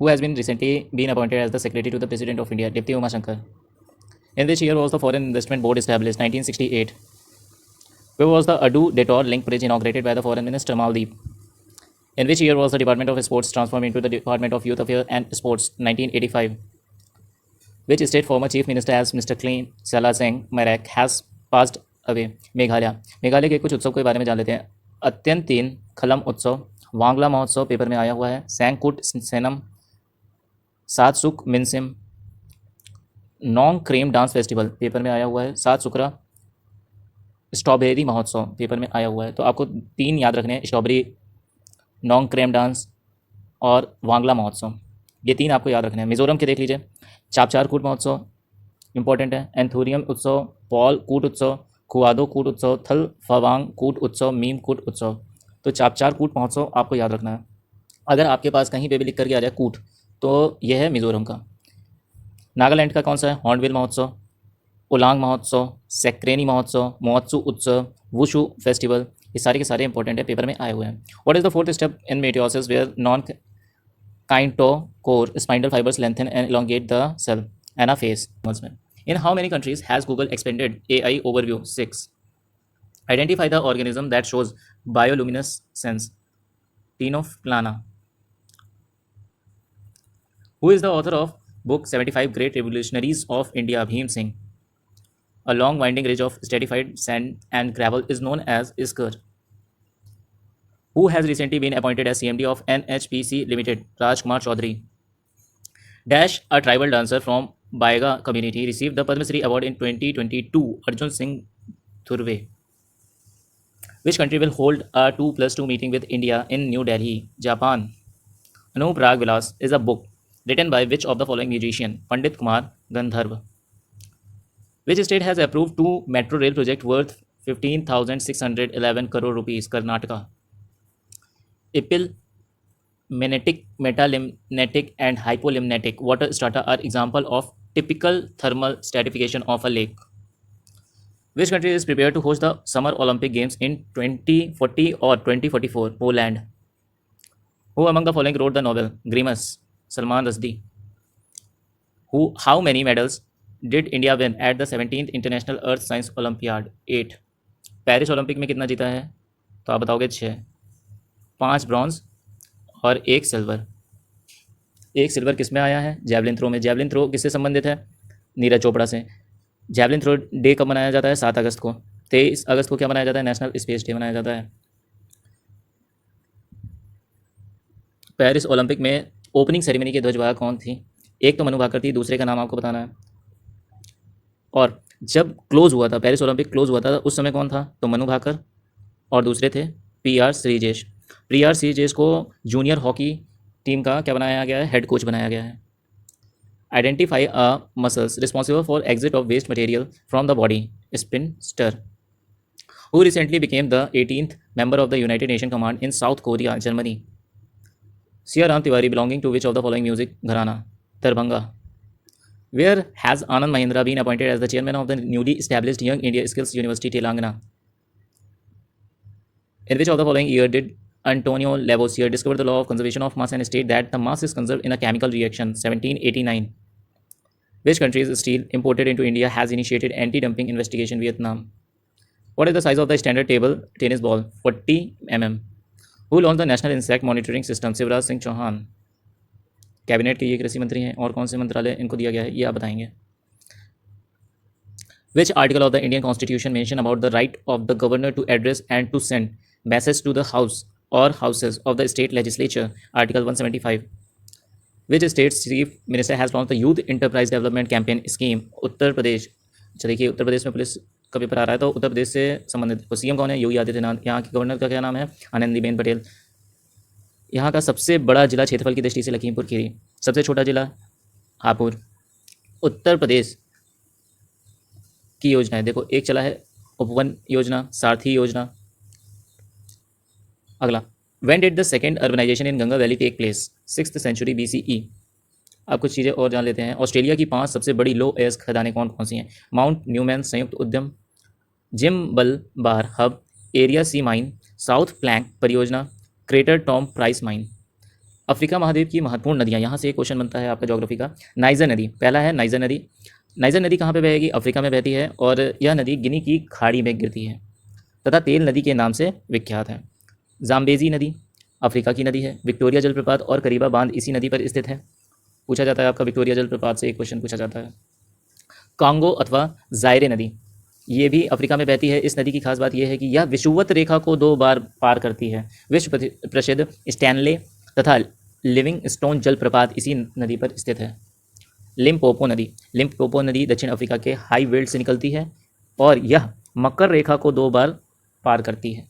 who has been recently been appointed as the Secretary to the President of India, Deputy Uma Shankar. In which year was the Foreign Investment Board established? 1968. Where was the Adu Detour link bridge inaugurated by the Foreign Minister Maldiv? In which year was the Department of Sports transformed into the Department of Youth Affairs and Sports? 1985. Which state former Chief Minister as Mr. Clean Salaseng Marak has passed away? Meghalaya. Meghalaya के कुछ उत्सव के बारे में जान लेते हैं. अत्यंतीन खलम उत्सव, वांगला महोत्सव पेपर में आया हुआ है, सैंगकुट सेनम, सातसुक मिनसिम, नोंग क्रेम डांस फेस्टिवल पेपर में आया हुआ है, सात सुकरा स्ट्रॉबेरी महोत्सव पेपर में आया हुआ है. तो आपको 3 याद रखने हैं, स्ट्रॉबेरी, नोंग क्रेम डांस और वांगला महोत्सव. ये 3 आपको याद रखने हैं. मिजोरम के देख लीजिए, चापचार कूट महोत्सव इंपॉर्टेंट है, एंथोरियम उत्सव, पॉल कूट उत्सव, खुआदो कूट उत्सव, थल फवांग कूट उत्सव, मीम कूट उत्सव. तो चापचार कूट महोत्सव आपको याद रखना है. अगर आपके पास कहीं पे भी लिख करके आ जाए कूट, तो यह है मिजोरम का. नागालैंड का कौन सा है? हॉर्नबिल महोत्सव, उलांग महोत्सव, सेक्रेनी महोत्सव, मोत्सु उत्सव, वुशु फेस्टिवल. ये सारे के सारे इंपॉर्टेंट है, पेपर में आए हुए हैं. What is the fourth step in meiosis where non kinetochore spindle fibers lengthen and elongate the cell? Anaphase. In how many countries has Google expanded AI overview? 6. Identify the organism that shows bioluminescence. Tinoplana. Who is the author of book 75 Great Revolutionaries of India? Bhim Singh. A long winding ridge of stratified sand and gravel is known as Iskar. Who has recently been appointed as CMD of NHPC Limited? Rajkumar Chaudhary. Dash, a tribal dancer from Baiga community, received the Padma Shri Award in 2022. Arjun Singh Thurve. Which country will hold a 2+2 meeting with India in New Delhi? Japan. Anup Rag Vilas is a book written by which of the following musician? Pandit Kumar Gandharv. Which state has approved 2 metro rail project worth 15,611 crore rupees? Karnataka. Epilmenetic, metalimnetic, and hypolimnetic water strata are example of typical thermal stratification of a lake. Which country is prepared to host the Summer Olympic Games in 2040 or 2044? Poland. Who among the following wrote the novel Grimace? Salman Rushdie. How many medals did India win at the 17th International Earth Science Olympiad? 8. Paris Olympic में कितना जीता है? तो आप बताओगे 6. 5 bronze और 1 silver. 1 silver किस में आया है? जैवलिन थ्रो में. जैवलिन थ्रो किससे संबंधित है? नीरज चोपड़ा से. जैवलिन थ्रो डे कब मनाया जाता है? 7 अगस्त को. 23 अगस्त को क्या मनाया जाता है? नेशनल स्पेस डे मनाया जाता है. पेरिस ओलंपिक में ओपनिंग सेरेमनी की ध्वजवाहक कौन थी? एक तो मनु भाकर थी, दूसरे का नाम आपको बताना है. और जब क्लोज हुआ था, पेरिस ओलंपिक क्लोज हुआ था, उस समय कौन था? तो मनु भाकर, और दूसरे थे PR श्रीजेश. PR श्रीजेश को जूनियर हॉकी टीम का क्या बनाया गया है? हेड कोच बनाया गया है. Identify a muscles responsible for exit of waste material from the body. Sphincter. Who recently became the 18th member of the United Nations Command in South Korea, Germany? Siya Ram Tiwari belonging to which of the following music gharana? Darbhanga. Where has Anand Mahindra been appointed as the chairman of the newly established Young India Skills University, Telangana? In which of the following year did Antonio Lavoisier discover the law of conservation of mass and state that the mass is conserved in a chemical reaction? 1789. Which country's steel imported into India has initiated anti-dumping investigation? Vietnam. What is the size of the standard table tennis ball? 40 mm. Who launched the National Insect Monitoring System? Shivraj Singh Chouhan. Cabinet के ये कृषि मंत्री हैं, और कौन से मंत्रालय इनको दिया गया है ये आप बताएंगे. Which article of the Indian Constitution mention about the right of the governor to address and to send message to the house or houses of the state legislature? Article 175. Which state's chief minister has launched the Youth Enterprise Development Campaign scheme? Uttar Pradesh. अच्छा देखिए, उत्तर प्रदेश में police का paper आ रहा है, तो उत्तर प्रदेश से संबंधित CM कौन है? योगी आदित्यनाथ. यहाँ के गवर्नर का क्या नाम है? आनंदीबेन पटेल. यहाँ का सबसे बड़ा जिला क्षेत्रफल की दृष्टि से लखीमपुर खीरी, सबसे छोटा जिला हापुड़. उत्तर प्रदेश की योजनाएं देखो, एक चला है उपवन योजना, सारथी योजना. अगला, when did the second urbanization in Ganga valley take place? 6th century BCE. अब कुछ चीज़ें और जान लेते हैं. ऑस्ट्रेलिया की 5 सबसे बड़ी लो एस खदानें कौन कौन सी हैं? माउंट न्यूमैन संयुक्त उद्यम, जिम्बलबार हब, एरिया सी माइन, साउथ प्लैंक परियोजना, crater Tom price mine. Africa महाद्वीप की महत्वपूर्ण नदियाँ, यहाँ से एक क्वेश्चन बनता है आपका ज्योग्राफी का। नाइजर नदी, पहला है नाइजर नदी। नाइजर नदी कहाँ पे बहेगी? अफ्रीका में बहती है और यह नदी गिनी की खाड़ी में गिरती है तथा तेल नदी के नाम से विख्यात है। जाम्बेजी नदी अफ्रीका की नदी है। विक्टोरिया जलप्रपात और करीबा बांध इसी नदी पर स्थित है। पूछा जाता है आपका विक्टोरिया जलप्रपात से एक क्वेश्चन पूछा जाता है। कांगो अथवा जायरे नदी, ये भी अफ्रीका में बहती है। इस नदी की खास बात यह है कि यह विषुवत रेखा को 2 बार पार करती है। विश्व प्रसिद्ध स्टैनले तथा लिविंग स्टोन जलप्रपात इसी नदी पर स्थित है। लिम्पोपो नदी, लिम्पोपो नदी दक्षिण अफ्रीका के हाई वेल्ड से निकलती है और यह मकर रेखा को 2 बार पार करती है।